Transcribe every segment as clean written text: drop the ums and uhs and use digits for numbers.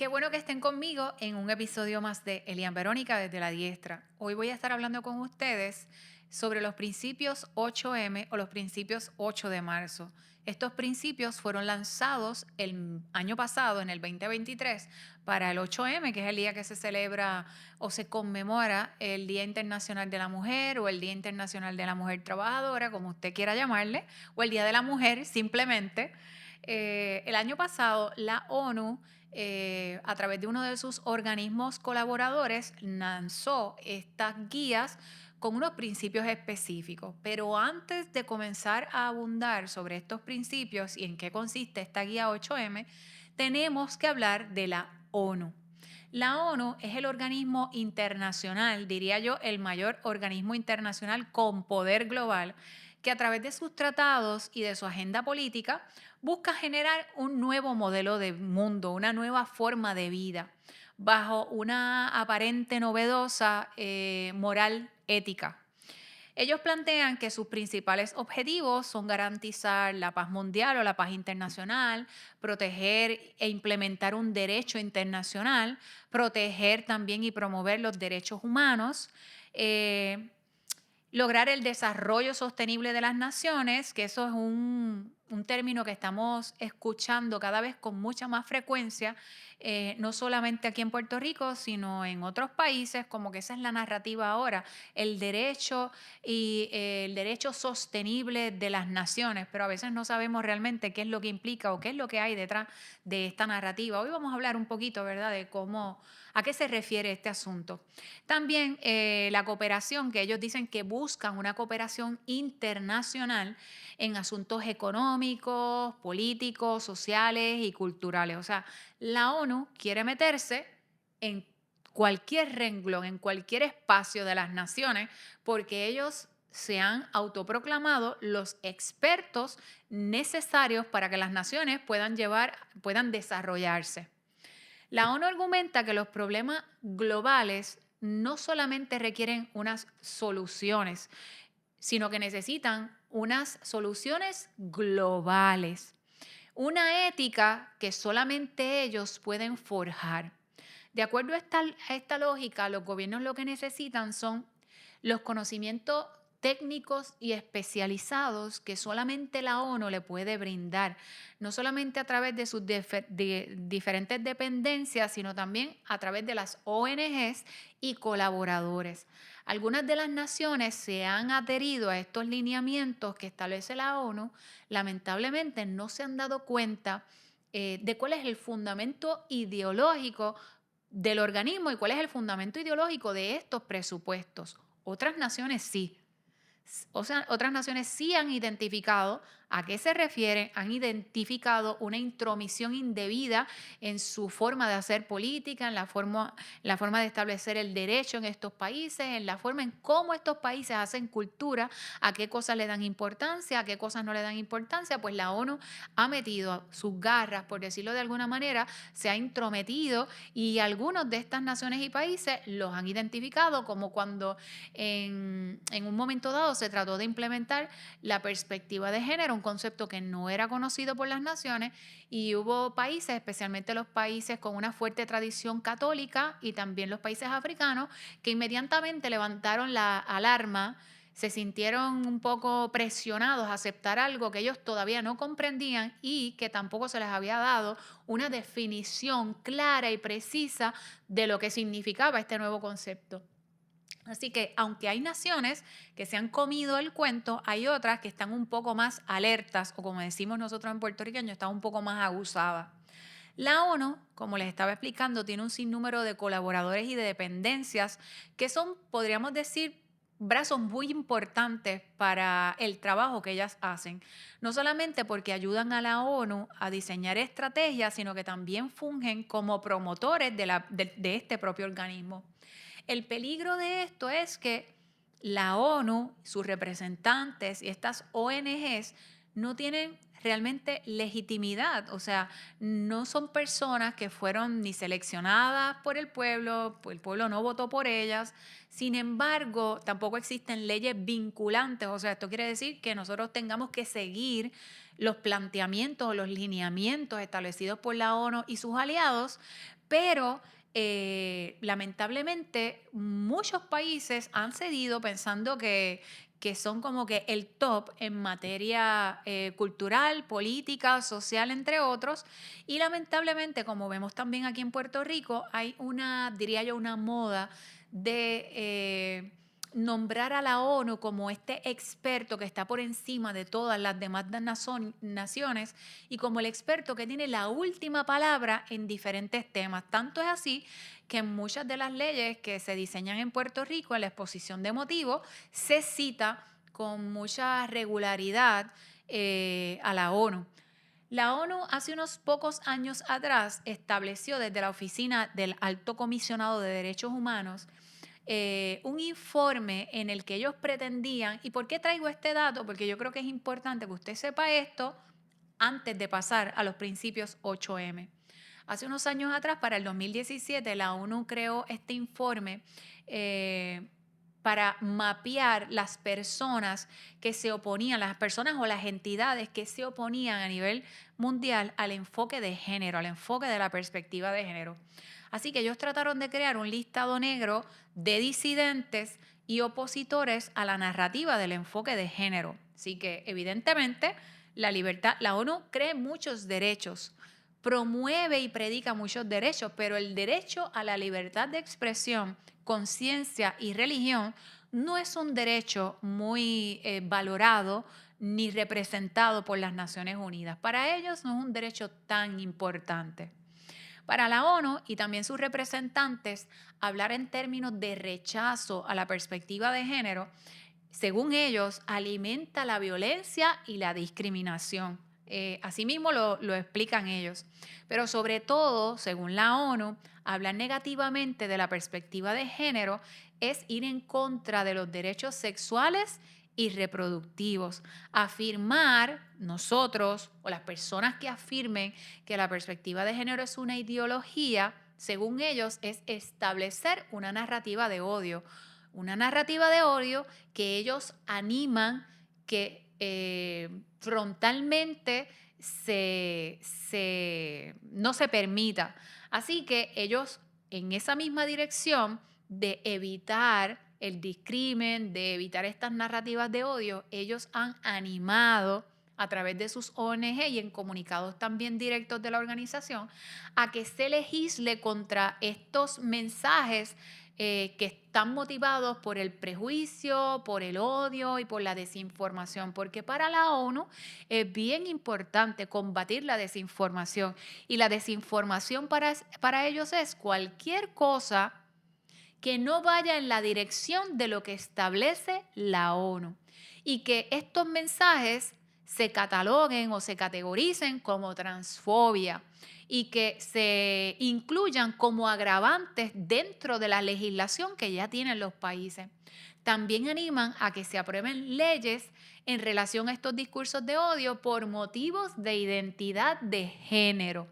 Qué bueno que estén conmigo en un episodio más de Elian Verónica desde la Diestra. Hoy voy a estar hablando con ustedes sobre los principios 8M o los principios 8 de marzo. Estos principios fueron lanzados el año pasado, en el 2023, para el 8M, que es el día que se celebra o se conmemora el Día Internacional de la Mujer o el Día Internacional de la Mujer Trabajadora, como usted quiera llamarle, o el Día de la Mujer simplemente. El año pasado la ONU a través de uno de sus organismos colaboradores, lanzó estas guías con unos principios específicos. Pero antes de comenzar a abundar sobre estos principios y en qué consiste esta guía 8M, tenemos que hablar de la ONU. La ONU es el organismo internacional, diría yo, el mayor organismo internacional con poder global, que a través de sus tratados y de su agenda política busca generar un nuevo modelo de mundo, una nueva forma de vida, bajo una aparente novedosa moral ética. Ellos plantean que sus principales objetivos son garantizar la paz mundial o la paz internacional, proteger e implementar un derecho internacional, proteger también y promover los derechos humanos, eh, lograr el desarrollo sostenible de las naciones, que eso es un término que estamos escuchando cada vez con mucha más frecuencia, no solamente aquí en Puerto Rico, sino en otros países, como que esa es la narrativa ahora, el derecho y el derecho sostenible de las naciones, pero a veces no sabemos realmente qué es lo que implica o qué es lo que hay detrás de esta narrativa. Hoy vamos a hablar un poquito, ¿verdad?, de cómo, a qué se refiere este asunto. También la cooperación, que ellos dicen que buscan una cooperación internacional en asuntos económicos, políticos, sociales y culturales. O sea, la ONU quiere meterse en cualquier renglón, en cualquier espacio de las naciones, porque ellos se han autoproclamado los expertos necesarios para que las naciones puedan desarrollarse. La ONU argumenta que los problemas globales no solamente requieren unas soluciones, sino que necesitan unas soluciones globales, una ética que solamente ellos pueden forjar. De acuerdo a esta lógica, los gobiernos lo que necesitan son los conocimientos técnicos y especializados que solamente la ONU le puede brindar, no solamente a través de sus diferentes dependencias, sino también a través de las ONGs y colaboradores. Algunas de las naciones se han adherido a estos lineamientos que establece la ONU, lamentablemente no se han dado cuenta de cuál es el fundamento ideológico del organismo y cuál es el fundamento ideológico de estos presupuestos. Otras naciones sí. O sea, otras naciones sí han identificado a qué se refieren, han identificado una intromisión indebida en su forma de hacer política, en la forma de establecer el derecho en estos países, en la forma en cómo estos países hacen cultura, a qué cosas le dan importancia, a qué cosas no le dan importancia. Pues la ONU ha metido sus garras, por decirlo de alguna manera, se ha intrometido, y algunos de estas naciones y países los han identificado como cuando en un momento dado se trató de implementar la perspectiva de género, un concepto que no era conocido por las naciones, y hubo países, especialmente los países con una fuerte tradición católica y también los países africanos, que inmediatamente levantaron la alarma, se sintieron un poco presionados a aceptar algo que ellos todavía no comprendían y que tampoco se les había dado una definición clara y precisa de lo que significaba este nuevo concepto. Así que, aunque hay naciones que se han comido el cuento, hay otras que están un poco más alertas, o como decimos nosotros en puertorriqueño, están un poco más abusadas. La ONU, como les estaba explicando, tiene un sinnúmero de colaboradores y de dependencias que son, podríamos decir, brazos muy importantes para el trabajo que ellas hacen. No solamente porque ayudan a la ONU a diseñar estrategias, sino que también fungen como promotores de este propio organismo. El peligro de esto es que la ONU, sus representantes y estas ONGs no tienen realmente legitimidad, o sea, no son personas que fueron ni seleccionadas por el pueblo no votó por ellas. Sin embargo, tampoco existen leyes vinculantes, o sea, esto quiere decir que nosotros tengamos que seguir los planteamientos o los lineamientos establecidos por la ONU y sus aliados, Pero lamentablemente muchos países han cedido pensando que son como que el top en materia cultural, política, social, entre otros. Y lamentablemente, como vemos también aquí en Puerto Rico, hay una, diría yo, una moda de nombrar a la ONU como este experto que está por encima de todas las demás naciones y como el experto que tiene la última palabra en diferentes temas. Tanto es así que en muchas de las leyes que se diseñan en Puerto Rico, en la exposición de motivos, se cita con mucha regularidad a la ONU. La ONU hace unos pocos años atrás estableció desde la Oficina del Alto Comisionado de Derechos Humanos un informe en el que ellos pretendían, ¿y por qué traigo este dato? Porque yo creo que es importante que usted sepa esto antes de pasar a los principios 8M. Hace unos años atrás, para el 2017, la ONU creó este informe para mapear las personas que se oponían, las personas o las entidades que se oponían a nivel mundial al enfoque de género, al enfoque de la perspectiva de género. Así que ellos trataron de crear un listado negro de disidentes y opositores a la narrativa del enfoque de género. Así que, evidentemente, la libertad, la ONU cree muchos derechos, promueve y predica muchos derechos, pero el derecho a la libertad de expresión, conciencia y religión no es un derecho muy valorado ni representado por las Naciones Unidas. Para ellos no es un derecho tan importante. Para la ONU y también sus representantes, hablar en términos de rechazo a la perspectiva de género, según ellos, alimenta la violencia y la discriminación. Asimismo lo explican ellos. Pero sobre todo, según la ONU, hablar negativamente de la perspectiva de género es ir en contra de los derechos sexuales y reproductivos. Afirmar nosotros o las personas que afirmen que la perspectiva de género es una ideología, según ellos, es establecer una narrativa de odio. Una narrativa de odio que ellos animan que frontalmente no se permita. Así que ellos, en esa misma dirección de evitar el discrimen, de evitar estas narrativas de odio, ellos han animado a través de sus ONG y en comunicados también directos de la organización, a que se legisle contra estos mensajes que están motivados por el prejuicio, por el odio y por la desinformación, porque para la ONU es bien importante combatir la desinformación y la desinformación para ellos es cualquier cosa que no vaya en la dirección de lo que establece la ONU y que estos mensajes se cataloguen o se categoricen como transfobia y que se incluyan como agravantes dentro de la legislación que ya tienen los países. También animan a que se aprueben leyes en relación a estos discursos de odio por motivos de identidad de género.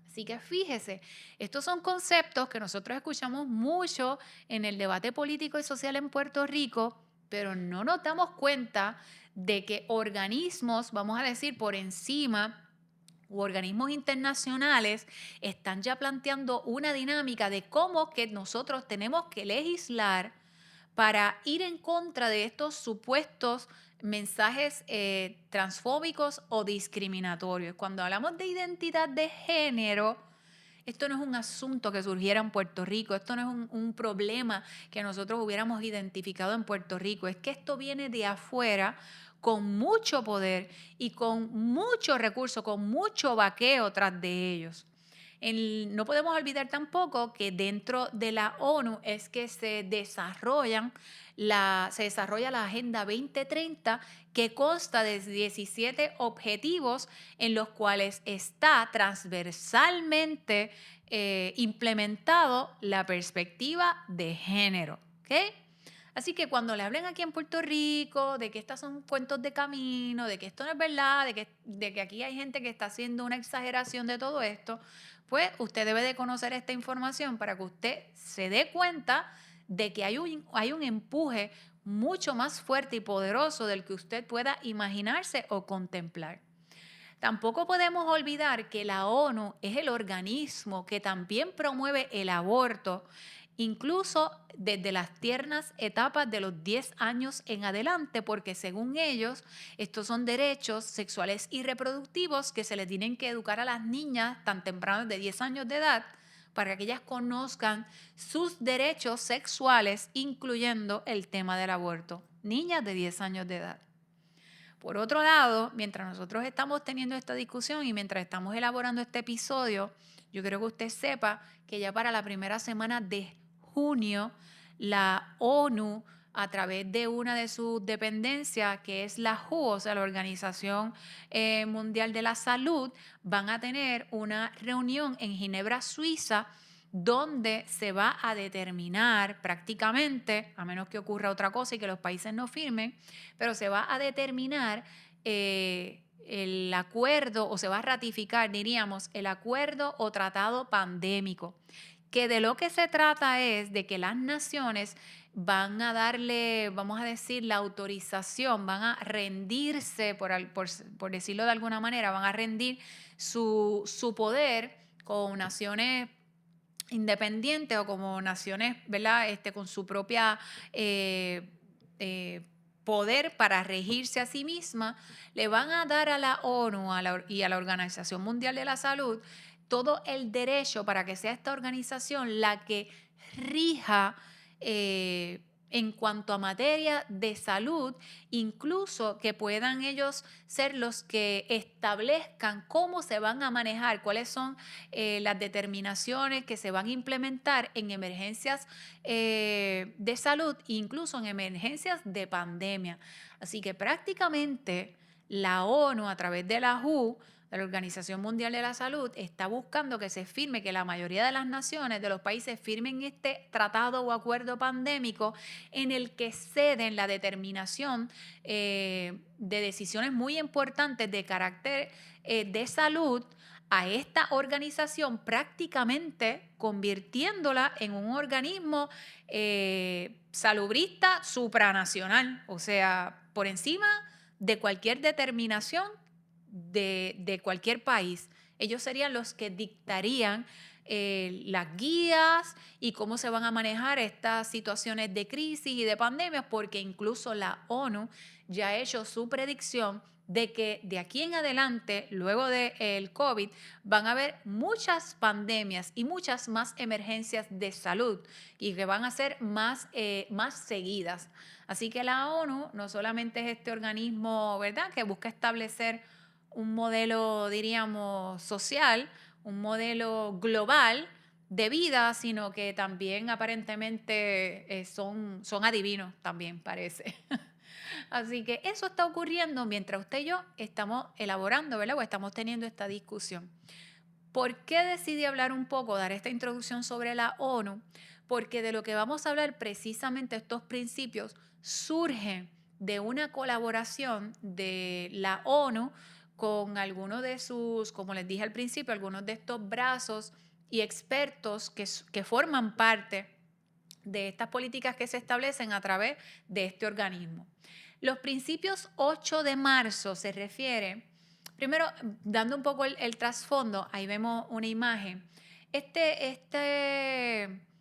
Así que fíjese, estos son conceptos que nosotros escuchamos mucho en el debate político y social en Puerto Rico, pero no nos damos cuenta de que organismos, vamos a decir, por encima u organismos internacionales están ya planteando una dinámica de cómo que nosotros tenemos que legislar para ir en contra de estos supuestos mensajes transfóbicos o discriminatorios. Cuando hablamos de identidad de género, esto no es un asunto que surgiera en Puerto Rico, esto no es un problema que nosotros hubiéramos identificado en Puerto Rico, es que esto viene de afuera con mucho poder y con mucho recurso, con mucho vaqueo tras de ellos. No podemos olvidar tampoco que dentro de la ONU es que se desarrolla la Agenda 2030 que consta de 17 objetivos en los cuales está transversalmente implementado la perspectiva de género. ¿Ok? Así que cuando le hablen aquí en Puerto Rico de que estos son cuentos de camino, de que esto no es verdad, de que aquí hay gente que está haciendo una exageración de todo esto, pues usted debe de conocer esta información para que usted se dé cuenta de que hay un empuje mucho más fuerte y poderoso del que usted pueda imaginarse o contemplar. Tampoco podemos olvidar que la ONU es el organismo que también promueve el aborto, incluso desde las tiernas etapas de los 10 años en adelante, porque según ellos, estos son derechos sexuales y reproductivos que se les tienen que educar a las niñas tan tempranas de 10 años de edad para que ellas conozcan sus derechos sexuales, incluyendo el tema del aborto. Niñas de 10 años de edad. Por otro lado, mientras nosotros estamos teniendo esta discusión y mientras estamos elaborando este episodio, yo quiero que usted sepa que ya para la primera semana de junio, la ONU, a través de una de sus dependencias, que es la WHO, o sea, la Organización Mundial de la Salud, van a tener una reunión en Ginebra, Suiza, donde se va a determinar prácticamente, a menos que ocurra otra cosa y que los países no firmen, pero se va a determinar el acuerdo, o se va a ratificar, diríamos, el acuerdo o tratado pandémico, que de lo que se trata es de que las naciones van a darle, vamos a decir, la autorización, van a rendirse, por decirlo de alguna manera, van a rendir su poder con naciones independientes o como naciones, ¿verdad? Con su propia poder para regirse a sí misma, le van a dar a la ONU y a la Organización Mundial de la Salud todo el derecho para que sea esta organización la que rija en cuanto a materia de salud, incluso que puedan ellos ser los que establezcan cómo se van a manejar, cuáles son las determinaciones que se van a implementar en emergencias de salud, incluso en emergencias de pandemia. Así que prácticamente la ONU, a través de la WHO, de la Organización Mundial de la Salud, está buscando que se firme, que la mayoría de las naciones, de los países, firmen este tratado o acuerdo pandémico en el que ceden la determinación de decisiones muy importantes de carácter de salud a esta organización, prácticamente convirtiéndola en un organismo salubrista supranacional, o sea, por encima de cualquier determinación de cualquier país. Ellos serían los que dictarían las guías y cómo se van a manejar estas situaciones de crisis y de pandemias, porque incluso la ONU ya ha hecho su predicción de que de aquí en adelante, luego del COVID, van a haber muchas pandemias y muchas más emergencias de salud y que van a ser más seguidas. Así que la ONU no solamente es este organismo, ¿verdad?, que busca establecer un modelo, diríamos, social, un modelo global de vida, sino que también aparentemente son adivinos también, parece. Así que eso está ocurriendo mientras usted y yo estamos elaborando, ¿verdad? O estamos teniendo esta discusión. ¿Por qué decidí hablar un poco, dar esta introducción sobre la ONU? Porque de lo que vamos a hablar precisamente estos principios surgen de una colaboración de la ONU con algunos de sus, como les dije al principio, algunos de estos brazos y expertos que forman parte de estas políticas que se establecen a través de este organismo. Los principios 8 de marzo se refiere, primero dando un poco el trasfondo, ahí vemos una imagen.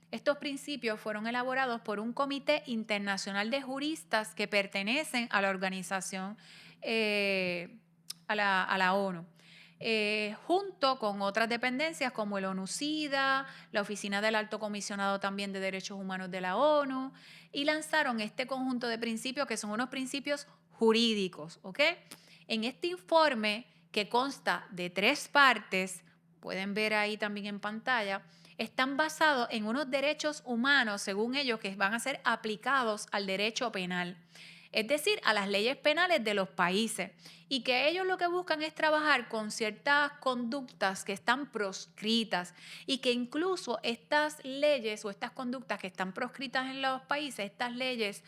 Estos principios fueron elaborados por un comité internacional de juristas que pertenecen a la organización, a la ONU. Junto con otras dependencias como el ONU-SIDA, la Oficina del Alto Comisionado también de Derechos Humanos de la ONU, y lanzaron este conjunto de principios que son unos principios jurídicos, ¿ok? En este informe, que consta de 3 partes, pueden ver ahí también en pantalla, están basados en unos derechos humanos, según ellos, que van a ser aplicados al derecho penal, es decir, a las leyes penales de los países, y que ellos lo que buscan es trabajar con ciertas conductas que están proscritas y que incluso estas leyes o estas conductas que están proscritas en los países, estas leyes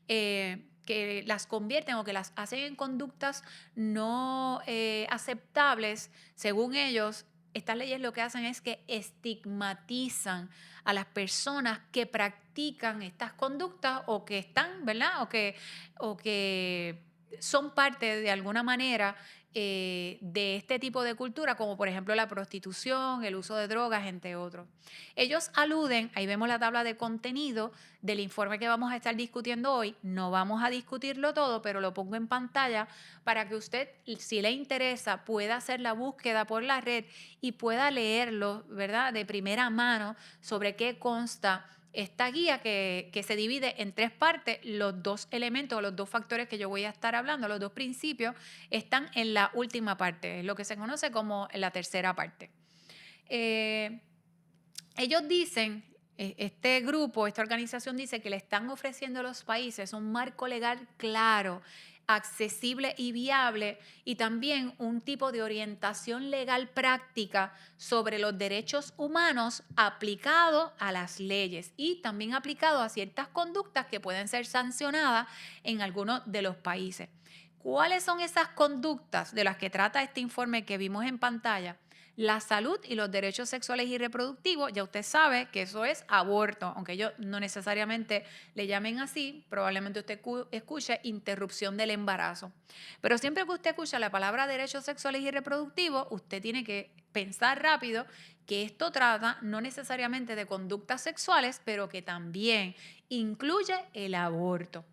que las convierten o que las hacen en conductas no aceptables, según ellos, estas leyes lo que hacen es que estigmatizan a las personas que practican estas conductas o que están, ¿verdad? O que son parte de alguna manera de este tipo de cultura, como por ejemplo la prostitución, el uso de drogas, entre otros. Ellos aluden, ahí vemos la tabla de contenido del informe que vamos a estar discutiendo hoy. No vamos a discutirlo todo, pero lo pongo en pantalla para que usted, si le interesa, pueda hacer la búsqueda por la red y pueda leerlo, ¿verdad?, de primera mano sobre qué consta esta guía que se divide en tres partes. Los dos elementos, los dos factores que yo voy a estar hablando, los dos principios, están en la última parte, lo que se conoce como la tercera parte. Ellos dicen, este grupo, esta organización dice que le están ofreciendo a los países un marco legal claro, accesible y viable, y también un tipo de orientación legal práctica sobre los derechos humanos aplicado a las leyes y también aplicado a ciertas conductas que pueden ser sancionadas en algunos de los países. ¿Cuáles son esas conductas de las que trata este informe que vimos en pantalla? La salud y los derechos sexuales y reproductivos, ya usted sabe que eso es aborto, aunque ellos no necesariamente le llamen así, probablemente usted escuche interrupción del embarazo. Pero siempre que usted escucha la palabra derechos sexuales y reproductivos, usted tiene que pensar rápido que esto trata no necesariamente de conductas sexuales, pero que también incluye el aborto.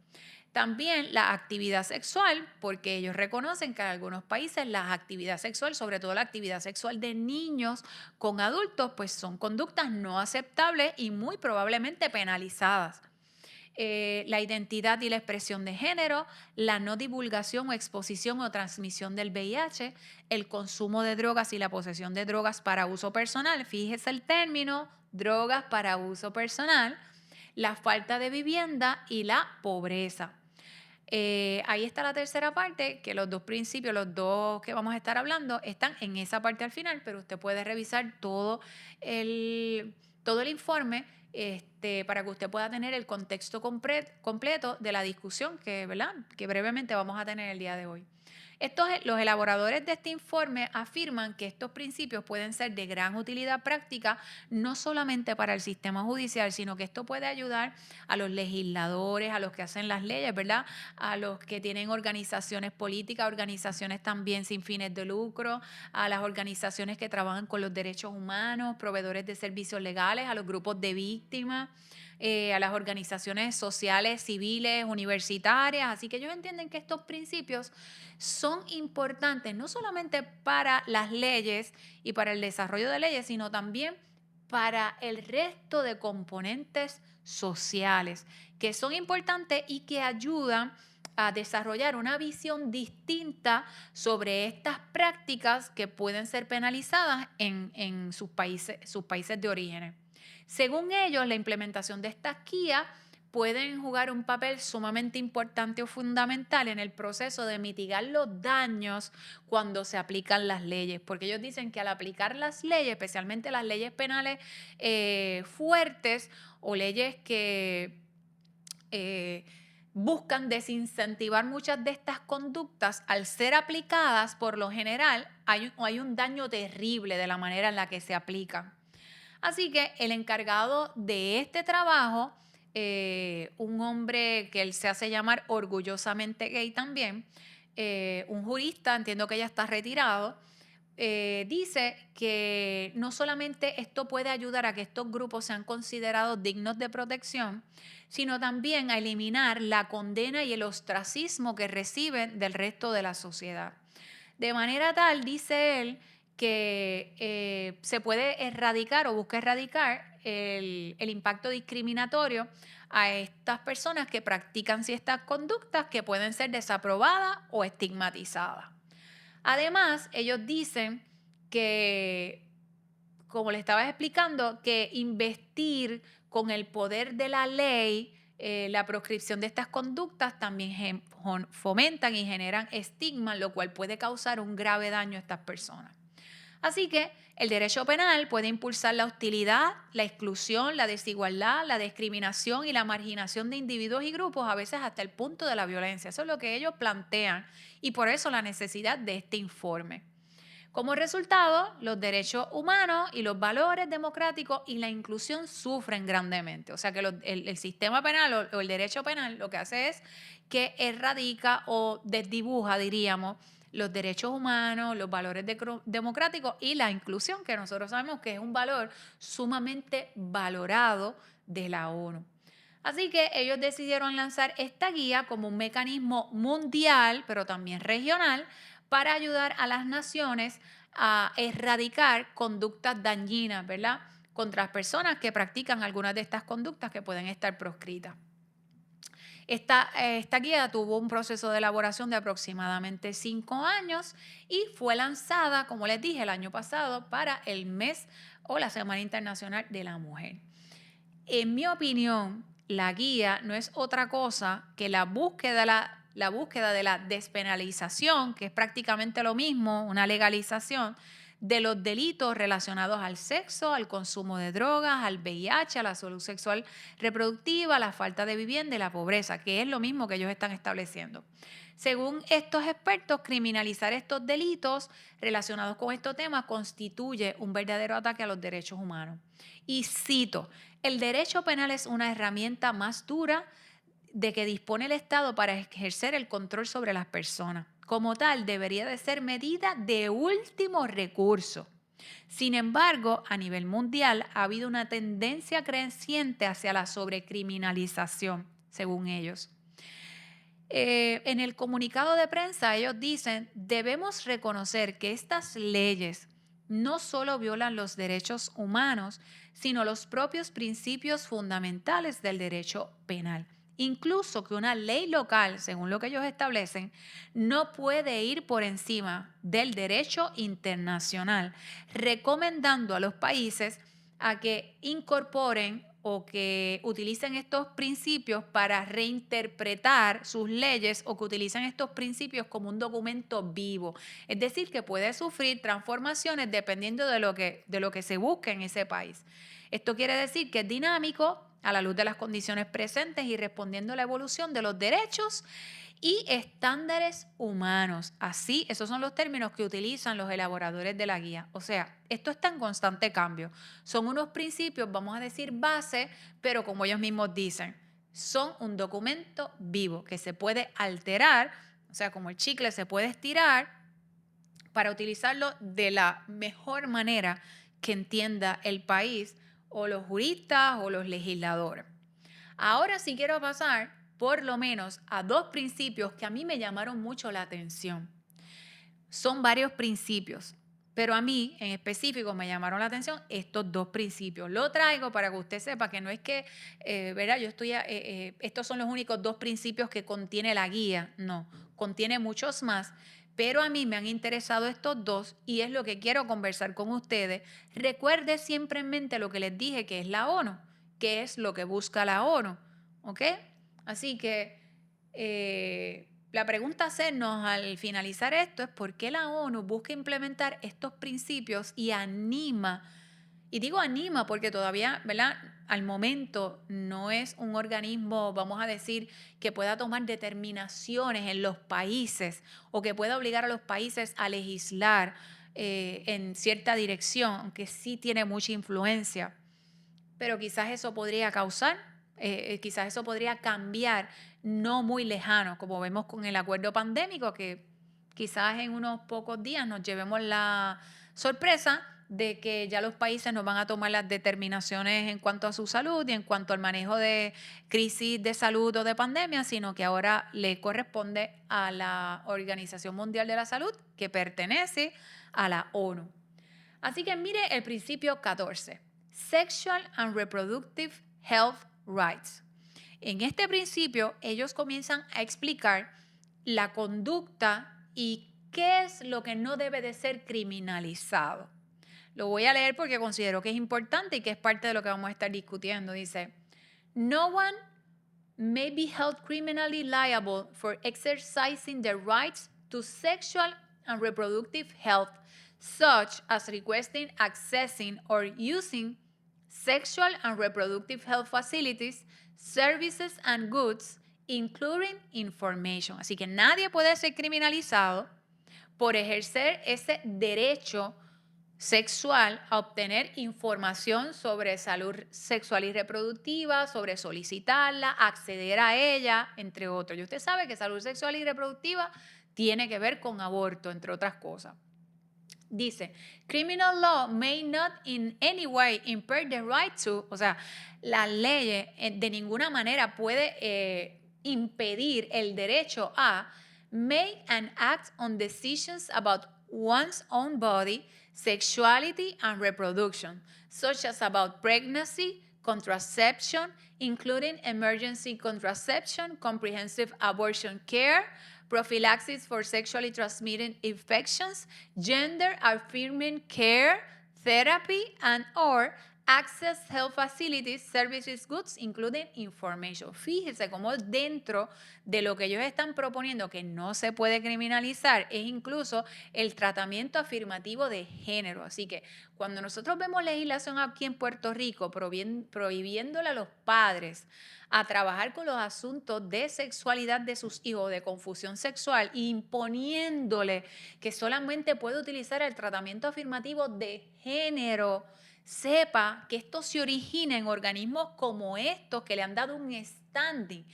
También la actividad sexual, porque ellos reconocen que en algunos países la actividad sexual, sobre todo la actividad sexual de niños con adultos, pues son conductas no aceptables y muy probablemente penalizadas. La identidad y la expresión de género, la no divulgación o exposición o transmisión del VIH, el consumo de drogas y la posesión de drogas para uso personal. Fíjese el término, drogas para uso personal, la falta de vivienda y la pobreza. Ahí está la tercera parte, que los dos principios, los dos que vamos a estar hablando, están en esa parte al final, pero usted puede revisar todo el informe para que usted pueda tener el contexto completo de la discusión ¿verdad?, que brevemente vamos a tener el día de hoy. Los elaboradores de este informe afirman que estos principios pueden ser de gran utilidad práctica, no solamente para el sistema judicial, sino que esto puede ayudar a los legisladores, a los que hacen las leyes, ¿verdad?, a los que tienen organizaciones políticas, organizaciones también sin fines de lucro, a las organizaciones que trabajan con los derechos humanos, proveedores de servicios legales, a los grupos de víctimas, a las organizaciones sociales, civiles, universitarias. Así que ellos entienden que estos principios son importantes no solamente para las leyes y para el desarrollo de leyes, sino también para el resto de componentes sociales que son importantes y que ayudan a desarrollar una visión distinta sobre estas prácticas que pueden ser penalizadas en sus países de origen. Según ellos, la implementación de estas guías pueden jugar un papel sumamente importante o fundamental en el proceso de mitigar los daños cuando se aplican las leyes, porque ellos dicen que al aplicar las leyes, especialmente las leyes penales fuertes o leyes que buscan desincentivar muchas de estas conductas, al ser aplicadas, por lo general, hay un daño terrible de la manera en la que se aplican. Así que el encargado de este trabajo, un hombre que él se hace llamar orgullosamente gay también, un jurista, entiendo que ya está retirado, dice que no solamente esto puede ayudar a que estos grupos sean considerados dignos de protección, sino también a eliminar la condena y el ostracismo que reciben del resto de la sociedad. De manera tal, dice él, que se puede erradicar o busca erradicar el impacto discriminatorio a estas personas que practican ciertas conductas que pueden ser desaprobadas o estigmatizadas. Además, ellos dicen que, como les estaba explicando, que investir con el poder de la ley, la proscripción de estas conductas también fomentan y generan estigma, lo cual puede causar un grave daño a estas personas. Así que el derecho penal puede impulsar la hostilidad, la exclusión, la desigualdad, la discriminación y la marginación de individuos y grupos, a veces hasta el punto de la violencia. Eso es lo que ellos plantean y por eso la necesidad de este informe. Como resultado, los derechos humanos y los valores democráticos y la inclusión sufren grandemente. O sea que el sistema penal o el derecho penal lo que hace es que erradica o desdibuja, diríamos, los derechos humanos, los valores democráticos y la inclusión, que nosotros sabemos que es un valor sumamente valorado de la ONU. Así que ellos decidieron lanzar esta guía como un mecanismo mundial, pero también regional, para ayudar a las naciones a erradicar conductas dañinas, ¿verdad?, contra las personas que practican algunas de estas conductas que pueden estar proscritas. Esta guía tuvo un proceso de elaboración de aproximadamente 5 años y fue lanzada, como les dije, el año pasado para el mes o la Semana Internacional de la Mujer. En mi opinión, la guía no es otra cosa que la búsqueda de la despenalización, que es prácticamente lo mismo, una legalización de los delitos relacionados al sexo, al consumo de drogas, al VIH, a la salud sexual reproductiva, a la falta de vivienda y la pobreza, que es lo mismo que ellos están estableciendo. Según estos expertos, criminalizar estos delitos relacionados con estos temas constituye un verdadero ataque a los derechos humanos. Y cito, el derecho penal es una herramienta más dura de que dispone el Estado para ejercer el control sobre las personas. Como tal, debería de ser medida de último recurso. Sin embargo, a nivel mundial ha habido una tendencia creciente hacia la sobrecriminalización, según ellos. En el comunicado de prensa ellos dicen, debemos reconocer que estas leyes no solo violan los derechos humanos, sino los propios principios fundamentales del derecho penal. Incluso que una ley local, según lo que ellos establecen, no puede ir por encima del derecho internacional, recomendando a los países a que incorporen o que utilicen estos principios para reinterpretar sus leyes o que utilicen estos principios como un documento vivo. Es decir, que puede sufrir transformaciones dependiendo de lo que se busque en ese país. Esto quiere decir que es dinámico a la luz de las condiciones presentes y respondiendo a la evolución de los derechos y estándares humanos. Así, esos son los términos que utilizan los elaboradores de la guía. O sea, esto está en constante cambio. Son unos principios, vamos a decir, base, pero como ellos mismos dicen, son un documento vivo que se puede alterar, o sea, como el chicle se puede estirar para utilizarlo de la mejor manera que entienda el país o los juristas o los legisladores. Ahora sí quiero pasar por lo menos a 2 principios que a mí me llamaron mucho la atención. Son varios principios, pero a mí en específico me llamaron la atención estos 2 principios. Lo traigo para que usted sepa que no es que, ¿verdad? Estos son los únicos 2 principios que contiene la guía. No, contiene muchos más, pero a mí me han interesado estos 2 y es lo que quiero conversar con ustedes. Recuerde siempre en mente lo que les dije que es la ONU, que es lo que busca la ONU, ¿ok? Así que la pregunta a hacernos al finalizar esto es por qué la ONU busca implementar estos principios y anima, y digo anima porque todavía, ¿verdad?, al momento no es un organismo, vamos a decir, que pueda tomar determinaciones en los países o que pueda obligar a los países a legislar en cierta dirección, aunque sí tiene mucha influencia. Pero quizás eso podría quizás eso podría cambiar no muy lejano, como vemos con el acuerdo pandémico, que quizás en unos pocos días nos llevemos la sorpresa de que ya los países no van a tomar las determinaciones en cuanto a su salud y en cuanto al manejo de crisis de salud o de pandemia, sino que ahora le corresponde a la Organización Mundial de la Salud, que pertenece a la ONU. Así que mire el principio 14. Sexual and Reproductive Health Rights. En este principio, ellos comienzan a explicar la conducta y qué es lo que no debe de ser criminalizado. Lo voy a leer porque considero que es importante y que es parte de lo que vamos a estar discutiendo. Dice, no one may be held criminally liable for exercising their rights to sexual and reproductive health, such as requesting, accessing, or using sexual and reproductive health facilities, services, and goods, including information. Así que nadie puede ser criminalizado por ejercer ese derecho sexual a obtener información sobre salud sexual y reproductiva, sobre solicitarla, acceder a ella, entre otros. Y usted sabe que salud sexual y reproductiva tiene que ver con aborto, entre otras cosas. Dice, criminal law may not in any way impair the right to, o sea, las leyes de ninguna manera puede impedir el derecho a make and act on decisions about one's own body, sexuality and reproduction, such as about pregnancy, contraception, including emergency contraception, comprehensive abortion care, prophylaxis for sexually transmitted infections, gender-affirming care, therapy, and or access health facilities, services, goods, including information. Fíjese cómo dentro de lo que ellos están proponiendo que no se puede criminalizar es incluso el tratamiento afirmativo de género. Así que cuando nosotros vemos legislación aquí en Puerto Rico prohibiéndole a los padres a trabajar con los asuntos de sexualidad de sus hijos, de confusión sexual, imponiéndole que solamente puede utilizar el tratamiento afirmativo de género, sepa que esto se origina en organismos como estos que le han dado un standing.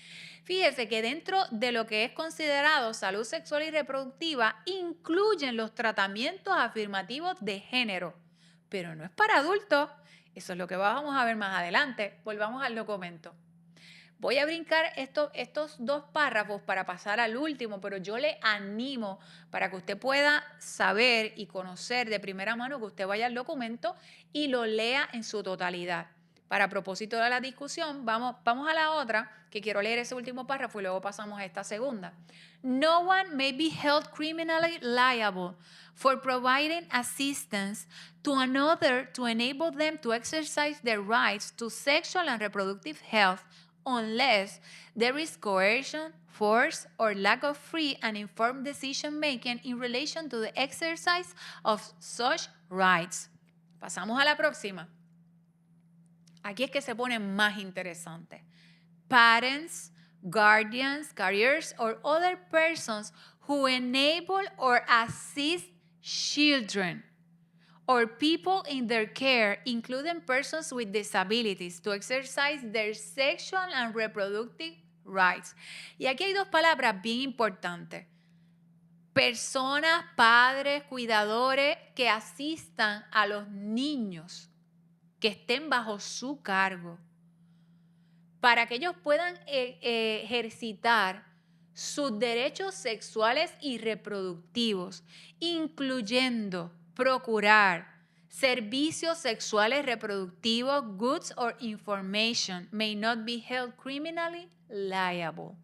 Fíjese que dentro de lo que es considerado salud sexual y reproductiva incluyen los tratamientos afirmativos de género, pero no es para adultos. Eso es lo que vamos a ver más adelante. Volvamos al documento. Voy a brincar estos dos párrafos para pasar al último, pero yo le animo para que usted pueda saber y conocer de primera mano, que usted vaya al documento y lo lea en su totalidad. Para propósito de la discusión, vamos a la otra, que quiero leer ese último párrafo y luego pasamos a esta segunda. No one may be held criminally liable for providing assistance to another to enable them to exercise their rights to sexual and reproductive health unless there is coercion, force, or lack of free and informed decision-making in relation to the exercise of such rights. Pasamos a la próxima. Aquí es que se pone más interesante. Parents, guardians, carriers, or other persons who enable or assist children or people in their care, including persons with disabilities, to exercise their sexual and reproductive rights. Y aquí hay dos palabras bien importantes. Personas, padres, cuidadores que asistan a los niños que estén bajo su cargo, para que ellos puedan ejercitar sus derechos sexuales y reproductivos, incluyendo procurar servicios sexuales reproductivos, goods or information may not be held criminally liable.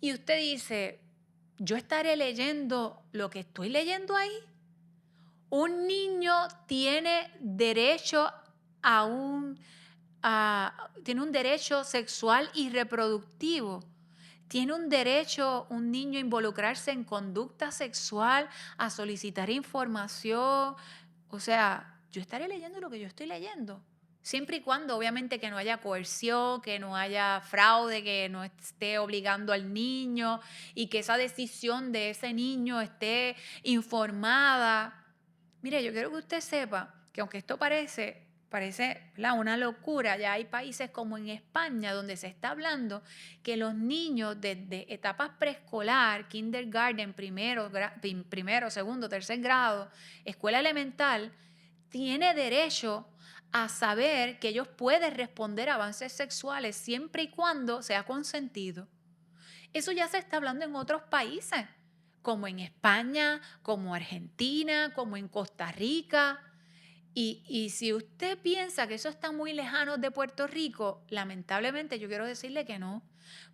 Y usted dice, ¿yo estaré leyendo lo que estoy leyendo ahí? Un niño tiene derecho tiene un derecho sexual y reproductivo. Tiene un derecho un niño a involucrarse en conducta sexual, a solicitar información. O sea, yo estaré leyendo lo que yo estoy leyendo. Siempre y cuando, obviamente, que no haya coerción, que no haya fraude, que no esté obligando al niño y que esa decisión de ese niño esté informada. Mire, yo quiero que usted sepa que aunque esto parece una locura, ya hay países como en España donde se está hablando que los niños desde etapas preescolar, kindergarten, primero, segundo, tercer grado, escuela elemental, tiene derecho a saber que ellos pueden responder a avances sexuales siempre y cuando sea consentido. Eso ya se está hablando en otros países, como en España, como Argentina, como en Costa Rica. Y si usted piensa que eso está muy lejano de Puerto Rico, lamentablemente yo quiero decirle que no,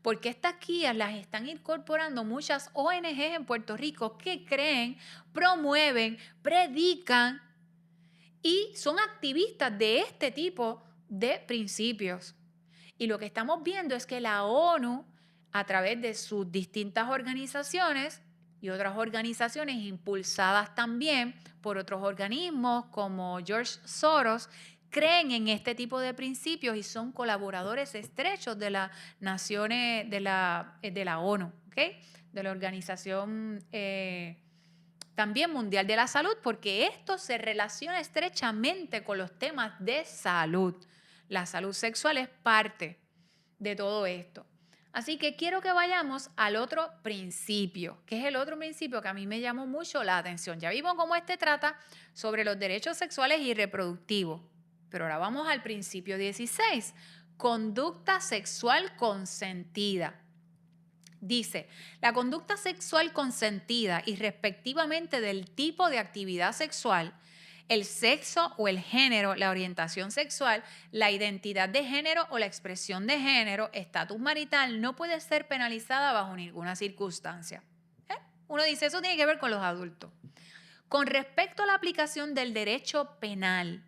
porque estas guías las están incorporando muchas ONGs en Puerto Rico que creen, promueven, predican y son activistas de este tipo de principios. Y lo que estamos viendo es que la ONU, a través de sus distintas organizaciones y otras organizaciones impulsadas también por otros organismos como George Soros, creen en este tipo de principios y son colaboradores estrechos de las naciones de la ONU, ¿okay? De la Organización también Mundial de la Salud, porque esto se relaciona estrechamente con los temas de salud. La salud sexual es parte de todo esto. Así que quiero que vayamos al otro principio, que es el otro principio que a mí me llamó mucho la atención. Ya vimos cómo este trata sobre los derechos sexuales y reproductivos, pero ahora vamos al principio 16, conducta sexual consentida. Dice, la conducta sexual consentida y respectivamente del tipo de actividad sexual, el sexo o el género, la orientación sexual, la identidad de género o la expresión de género, estatus marital, no puede ser penalizada bajo ninguna circunstancia. Uno dice, eso tiene que ver con los adultos. Con respecto a la aplicación del derecho penal,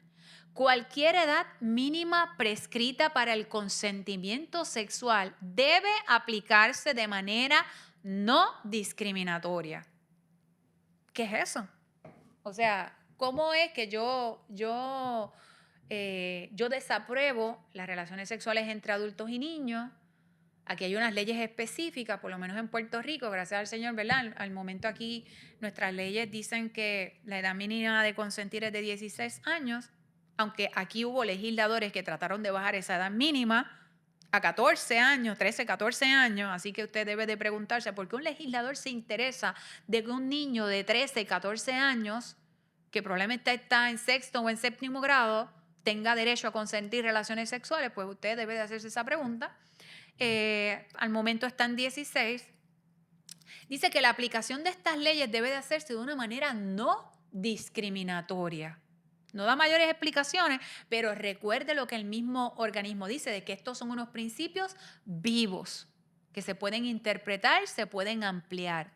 cualquier edad mínima prescrita para el consentimiento sexual debe aplicarse de manera no discriminatoria. ¿Qué es eso? O sea, ¿cómo es que yo desapruebo las relaciones sexuales entre adultos y niños? Aquí hay unas leyes específicas, por lo menos en Puerto Rico, gracias al Señor, ¿verdad? Al momento aquí nuestras leyes dicen que la edad mínima de consentir es de 16 años, aunque aquí hubo legisladores que trataron de bajar esa edad mínima a 14 años, 13, 14 años, así que usted debe de preguntarse por qué un legislador se interesa de que un niño de 13, 14 años, que probablemente está en sexto o en séptimo grado, tenga derecho a consentir relaciones sexuales. Pues usted debe de hacerse esa pregunta. Al momento están 16. Dice que la aplicación de estas leyes debe de hacerse de una manera no discriminatoria. No da mayores explicaciones, pero recuerde lo que el mismo organismo dice, de que estos son unos principios vivos, que se pueden interpretar, se pueden ampliar.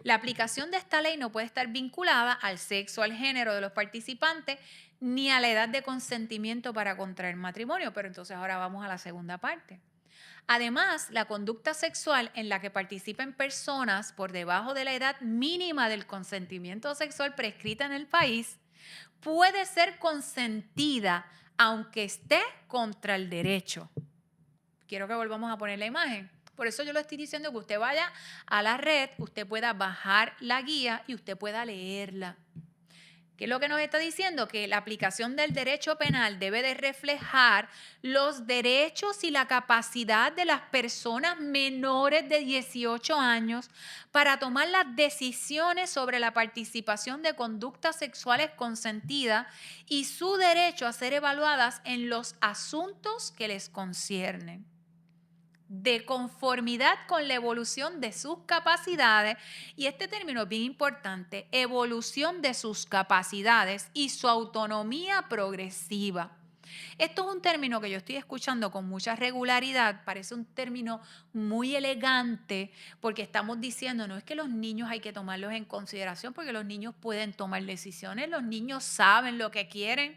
La aplicación de esta ley no puede estar vinculada al sexo, al género de los participantes, ni a la edad de consentimiento para contraer matrimonio. Pero entonces ahora vamos a la segunda parte. Además, la conducta sexual en la que participen personas por debajo de la edad mínima del consentimiento sexual prescrita en el país puede ser consentida aunque esté contra el derecho. Quiero que volvamos a poner la imagen. Por eso yo le estoy diciendo que usted vaya a la red, usted pueda bajar la guía y usted pueda leerla. ¿Qué es lo que nos está diciendo? Que la aplicación del derecho penal debe de reflejar los derechos y la capacidad de las personas menores de 18 años para tomar las decisiones sobre la participación de conductas sexuales consentidas y su derecho a ser evaluadas en los asuntos que les conciernen, de conformidad con la evolución de sus capacidades, y este término es bien importante, evolución de sus capacidades y su autonomía progresiva. Esto es un término que yo estoy escuchando con mucha regularidad, parece un término muy elegante porque estamos diciendo, no es que los niños hay que tomarlos en consideración porque los niños pueden tomar decisiones, los niños saben lo que quieren.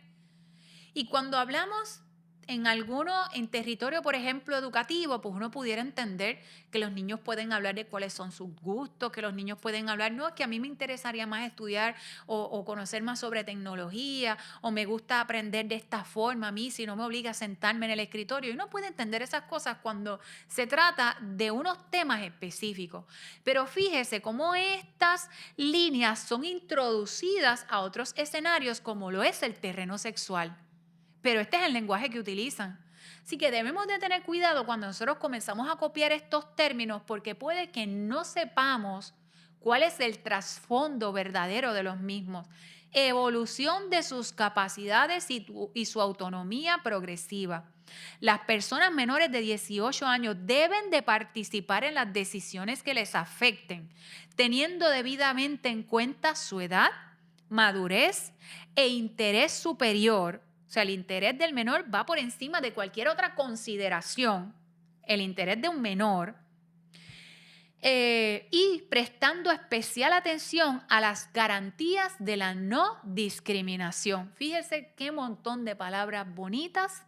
Y cuando hablamos en territorio, por ejemplo, educativo, pues uno pudiera entender que los niños pueden hablar de cuáles son sus gustos, que los niños pueden hablar, no, es que a mí me interesaría más estudiar o conocer más sobre tecnología, o me gusta aprender de esta forma, a mí si no me obliga a sentarme en el escritorio. Y uno puede entender esas cosas cuando se trata de unos temas específicos. Pero fíjese cómo estas líneas son introducidas a otros escenarios como lo es el terreno sexual. Pero este es el lenguaje que utilizan. Así que debemos de tener cuidado cuando nosotros comenzamos a copiar estos términos porque puede que no sepamos cuál es el trasfondo verdadero de los mismos. Evolución de sus capacidades y su autonomía progresiva. Las personas menores de 18 años deben de participar en las decisiones que les afecten, teniendo debidamente en cuenta su edad, madurez e interés superior. O sea, el interés del menor va por encima de cualquier otra consideración, el interés de un menor, y prestando especial atención a las garantías de la no discriminación. Fíjese qué montón de palabras bonitas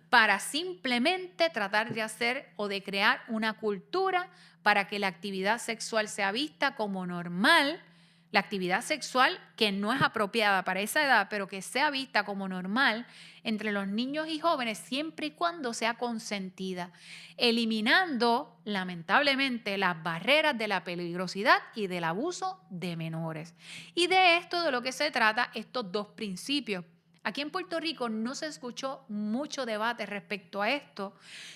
para simplemente tratar de hacer o de crear una cultura para que la actividad sexual sea vista como normal. La actividad sexual que no es apropiada para esa edad, pero que sea vista como normal entre los niños y jóvenes siempre y cuando sea consentida, eliminando lamentablemente las barreras de la peligrosidad y del abuso de menores. Y de esto de lo que se trata estos dos principios. Aquí en Puerto Rico no se escuchó mucho debate respecto a esto,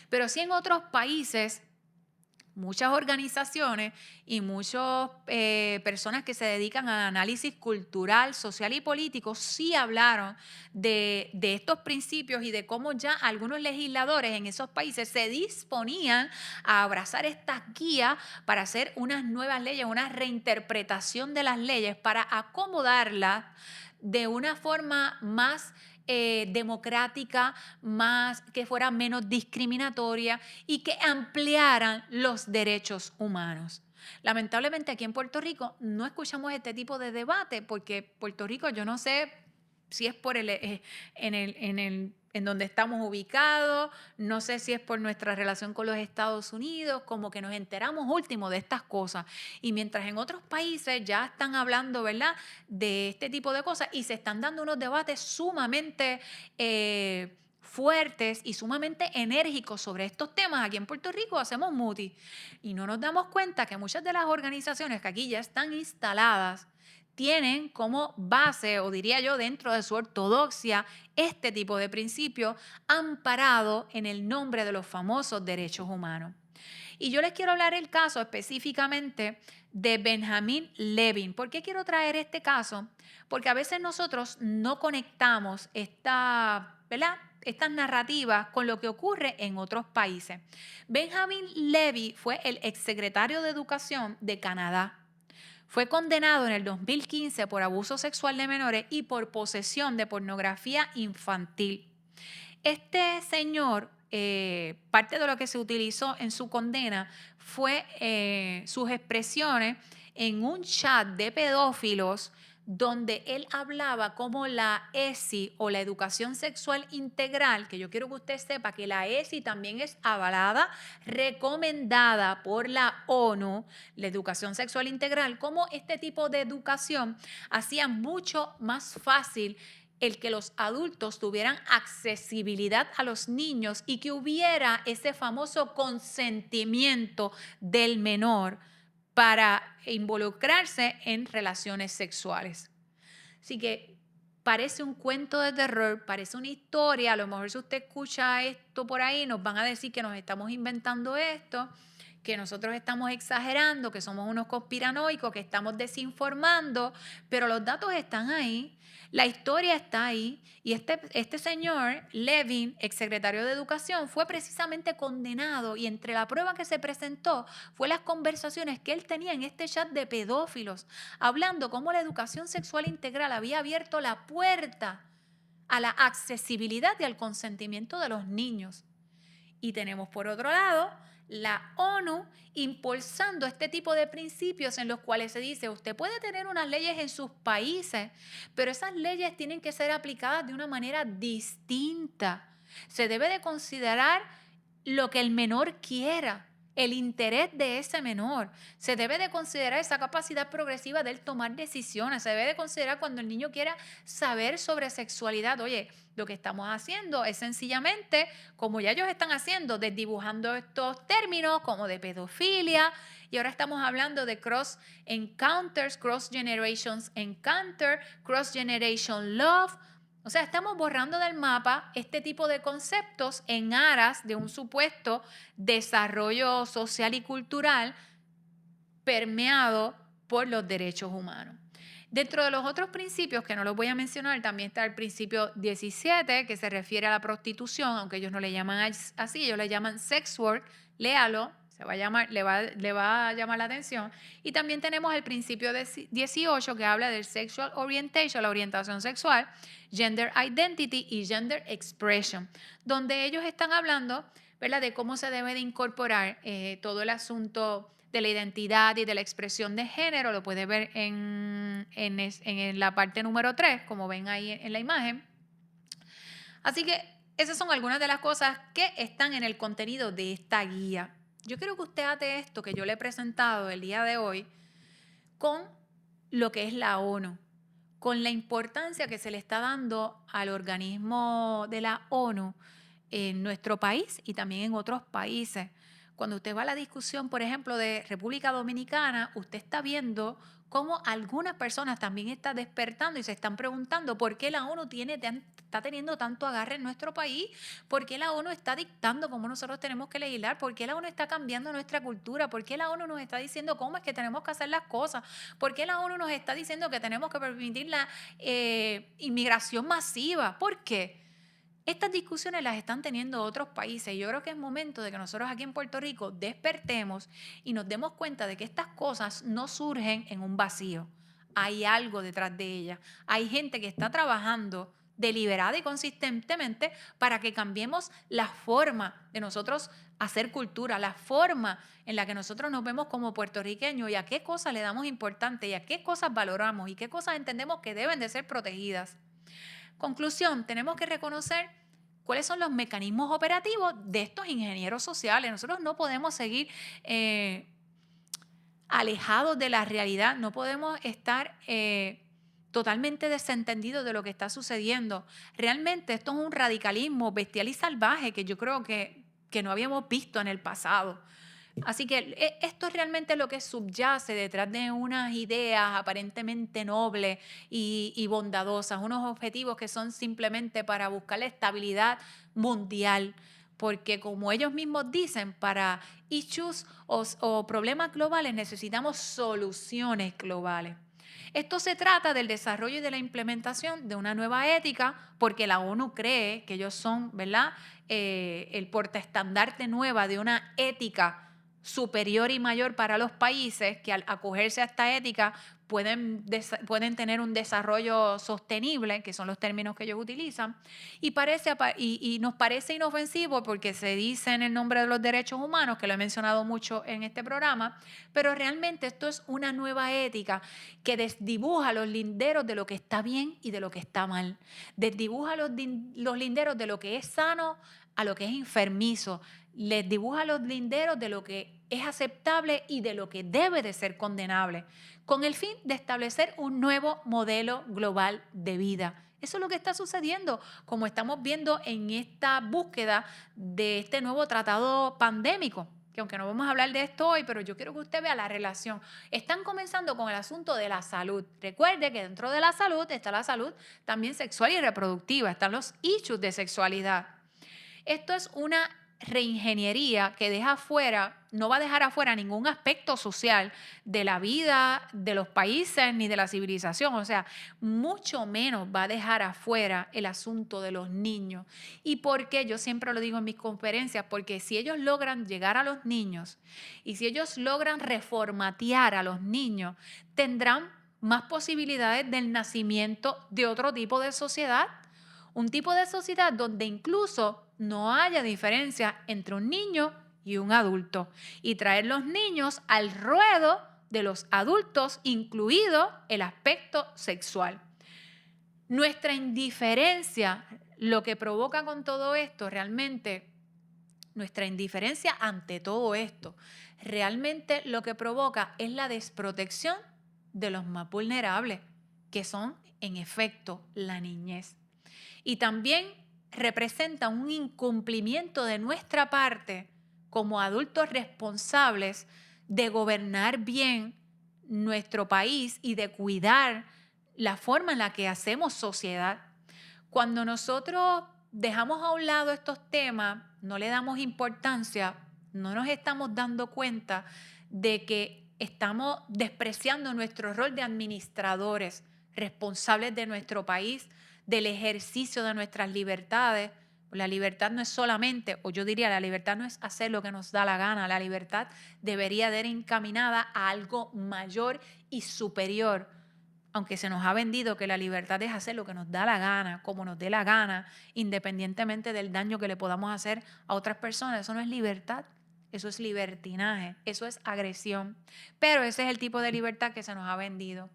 pero sí en otros países muchas organizaciones y muchas personas que se dedican al análisis cultural, social y político sí hablaron de estos principios y de cómo ya algunos legisladores en esos países se disponían a abrazar estas guías para hacer unas nuevas leyes, una reinterpretación de las leyes para acomodarlas de una forma más democrática, más que fuera menos discriminatoria y que ampliaran los derechos humanos. Lamentablemente aquí en Puerto Rico no escuchamos este tipo de debate porque Puerto Rico, yo no sé si es por en donde estamos ubicados, no sé si es por nuestra relación con los Estados Unidos, como que nos enteramos último de estas cosas. Y mientras en otros países ya están hablando, ¿verdad?, de este tipo de cosas y se están dando unos debates sumamente fuertes y sumamente enérgicos sobre estos temas, aquí en Puerto Rico hacemos muti y no nos damos cuenta que muchas de las organizaciones que aquí ya están instaladas tienen como base, o diría yo, dentro de su ortodoxia, este tipo de principios amparado en el nombre de los famosos derechos humanos. Y yo les quiero hablar el caso específicamente de Benjamin Levin. ¿Por qué quiero traer este caso? Porque a veces nosotros no conectamos ¿verdad?, estas narrativas con lo que ocurre en otros países. Benjamin Levy fue el exsecretario de Educación de Canadá. Fue condenado en el 2015 por abuso sexual de menores y por posesión de pornografía infantil. Este señor, parte de lo que se utilizó en su condena fue sus expresiones en un chat de pedófilos donde él hablaba como la ESI o la educación sexual integral, que yo quiero que usted sepa que la ESI también es avalada, recomendada por la ONU, la educación sexual integral, como este tipo de educación hacía mucho más fácil el que los adultos tuvieran accesibilidad a los niños y que hubiera ese famoso consentimiento del menor para involucrarse en relaciones sexuales. Así que parece un cuento de terror, parece una historia, a lo mejor si usted escucha esto por ahí nos van a decir que nos estamos inventando esto, que nosotros estamos exagerando, que somos unos conspiranoicos, que estamos desinformando, pero los datos están ahí, la historia está ahí y este señor, Levin, exsecretario de Educación, fue precisamente condenado y entre la prueba que se presentó fue las conversaciones que él tenía en este chat de pedófilos, hablando cómo la educación sexual integral había abierto la puerta a la accesibilidad y al consentimiento de los niños. Y tenemos por otro lado la ONU impulsando este tipo de principios en los cuales se dice, usted puede tener unas leyes en sus países, pero esas leyes tienen que ser aplicadas de una manera distinta. Se debe de considerar lo que el menor quiera, el interés de ese menor. Se debe de considerar esa capacidad progresiva de él tomar decisiones. Se debe de considerar cuando el niño quiera saber sobre sexualidad. Oye, lo que estamos haciendo es sencillamente, como ya ellos están haciendo, desdibujando estos términos como de pedofilia, y ahora estamos hablando de cross encounters, cross generations encounter, cross generation love. O sea, estamos borrando del mapa este tipo de conceptos en aras de un supuesto desarrollo social y cultural permeado por los derechos humanos. Dentro de los otros principios, que no los voy a mencionar, también está el principio 17, que se refiere a la prostitución, aunque ellos no le llaman así, ellos le llaman sex work, léalo, se va a llamar, le va a llamar la atención. Y también tenemos el principio 18, que habla del sexual orientation, la orientación sexual, gender identity y gender expression, donde ellos están hablando, ¿verdad?, de cómo se debe de incorporar todo el asunto de la identidad y de la expresión de género. Lo puedes ver en la parte número 3, como ven ahí en la imagen. Así que esas son algunas de las cosas que están en el contenido de esta guía. Yo quiero que usted ate esto que yo le he presentado el día de hoy con lo que es la ONU, con la importancia que se le está dando al organismo de la ONU en nuestro país y también en otros países, Cuando usted va a la discusión, por ejemplo, de República Dominicana, usted está viendo cómo algunas personas también están despertando y se están preguntando por qué la ONU está teniendo tanto agarre en nuestro país, por qué la ONU está dictando cómo nosotros tenemos que legislar, por qué la ONU está cambiando nuestra cultura, por qué la ONU nos está diciendo cómo es que tenemos que hacer las cosas, por qué la ONU nos está diciendo que tenemos que permitir la inmigración masiva. ¿Por qué? Estas discusiones las están teniendo otros países y yo creo que es momento de que nosotros aquí en Puerto Rico despertemos y nos demos cuenta de que estas cosas no surgen en un vacío. Hay algo detrás de ellas. Hay gente que está trabajando deliberada y consistentemente para que cambiemos la forma de nosotros hacer cultura, la forma en la que nosotros nos vemos como puertorriqueños y a qué cosas le damos importancia y a qué cosas valoramos y qué cosas entendemos que deben de ser protegidas. Conclusión, tenemos que reconocer cuáles son los mecanismos operativos de estos ingenieros sociales. Nosotros no podemos seguir alejados de la realidad, no podemos estar totalmente desentendidos de lo que está sucediendo. Realmente esto es un radicalismo bestial y salvaje que yo creo que no habíamos visto en el pasado. Así que esto es realmente lo que subyace detrás de unas ideas aparentemente nobles y bondadosas, unos objetivos que son simplemente para buscar la estabilidad mundial, porque como ellos mismos dicen, para issues o problemas globales necesitamos soluciones globales. Esto se trata del desarrollo y de la implementación de una nueva ética, porque la ONU cree que ellos son, ¿verdad?, el portaestandarte nueva de una ética superior y mayor para los países que al acogerse a esta ética pueden tener un desarrollo sostenible, que son los términos que ellos utilizan, y nos parece inofensivo porque se dice en el nombre de los derechos humanos, que lo he mencionado mucho en este programa, pero realmente esto es una nueva ética que desdibuja los linderos de lo que está bien y de lo que está mal, desdibuja los linderos de lo que es sano a lo que es enfermizo, les dibuja los linderos de lo que es aceptable y de lo que debe de ser condenable, con el fin de establecer un nuevo modelo global de vida. Eso es lo que está sucediendo, como estamos viendo en esta búsqueda de este nuevo tratado pandémico, que aunque no vamos a hablar de esto hoy, pero yo quiero que usted vea la relación. Están comenzando con el asunto de la salud. Recuerde que dentro de la salud está la salud también sexual y reproductiva, están los issues de sexualidad. Esto es una reingeniería que deja afuera, no va a dejar afuera ningún aspecto social de la vida de los países ni de la civilización, o sea, mucho menos va a dejar afuera el asunto de los niños. ¿Y por qué? Yo siempre lo digo en mis conferencias, porque si ellos logran llegar a los niños y si ellos logran reformatear a los niños, tendrán más posibilidades del nacimiento de otro tipo de sociedad. Un tipo de sociedad donde incluso no haya diferencia entre un niño y un adulto y traer los niños al ruedo de los adultos, incluido el aspecto sexual. Nuestra indiferencia, lo que provoca con todo esto, realmente, nuestra indiferencia ante todo esto, realmente lo que provoca es la desprotección de los más vulnerables, que son, en efecto, la niñez. Y también representa un incumplimiento de nuestra parte como adultos responsables de gobernar bien nuestro país y de cuidar la forma en la que hacemos sociedad. Cuando nosotros dejamos a un lado estos temas, no le damos importancia, no nos estamos dando cuenta de que estamos despreciando nuestro rol de administradores responsables de nuestro país, del ejercicio de nuestras libertades. La libertad no es solamente, o yo diría, la libertad no es hacer lo que nos da la gana, la libertad debería de ir encaminada a algo mayor y superior. Aunque se nos ha vendido que la libertad es hacer lo que nos da la gana, como nos dé la gana, independientemente del daño que le podamos hacer a otras personas, eso no es libertad, eso es libertinaje, eso es agresión. Pero ese es el tipo de libertad que se nos ha vendido.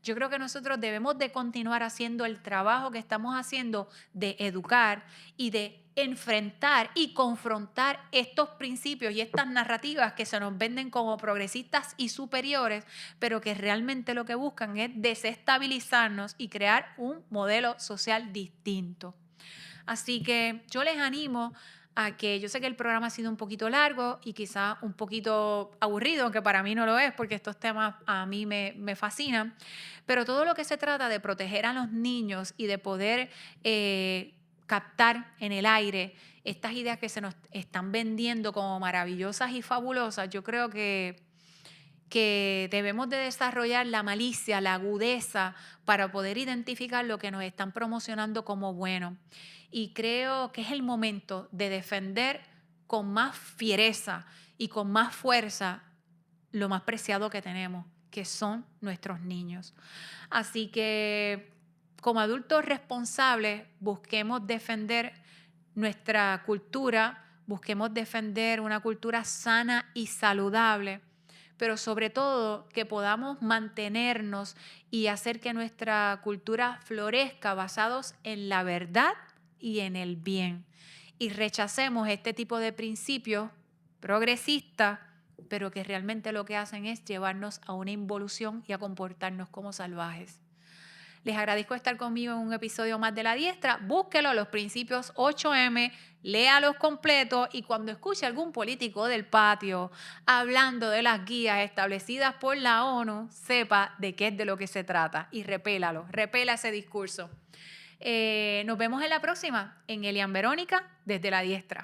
Yo creo que nosotros debemos de continuar haciendo el trabajo que estamos haciendo de educar y de enfrentar y confrontar estos principios y estas narrativas que se nos venden como progresistas y superiores, pero que realmente lo que buscan es desestabilizarnos y crear un modelo social distinto. Así que yo les animo a que yo sé que el programa ha sido un poquito largo y quizá un poquito aburrido, aunque para mí no lo es, porque estos temas a mí me fascinan, pero todo lo que se trata de proteger a los niños y de poder captar en el aire estas ideas que se nos están vendiendo como maravillosas y fabulosas, yo creo que debemos de desarrollar la malicia, la agudeza para poder identificar lo que nos están promocionando como bueno. Y creo que es el momento de defender con más fiereza y con más fuerza lo más preciado que tenemos, que son nuestros niños. Así que como adultos responsables busquemos defender nuestra cultura, busquemos defender una cultura sana y saludable, pero sobre todo que podamos mantenernos y hacer que nuestra cultura florezca basados en la verdad y en el bien. Y rechacemos este tipo de principios progresistas, pero que realmente lo que hacen es llevarnos a una involución y a comportarnos como salvajes. Les agradezco estar conmigo en un episodio más de La Diestra. Búsquelo, los principios 8M, léalos completos y cuando escuche algún político del patio hablando de las guías establecidas por la ONU, sepa de qué es de lo que se trata y repélalo, repela ese discurso. Nos vemos en la próxima, en Elian Verónica, desde La Diestra.